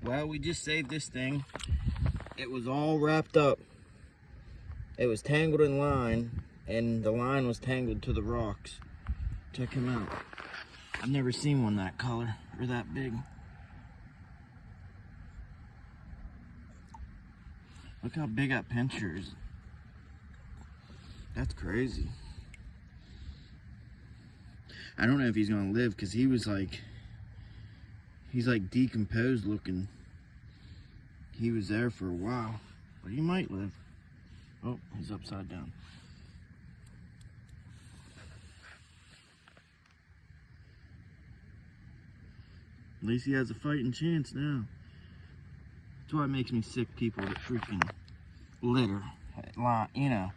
Well, we just saved this thing. It was all wrapped up. It was tangled in line, and the line was tangled to the rocks. Check him out. I've never seen one that color or that big. Look how big that pincher is. That's crazy. I don't know if he's gonna live because he's like decomposed looking. He was there for a while, but he might live. Oh, he's upside down. At least he has a fighting chance now. That's why it makes me sick, people that freaking litter. You know.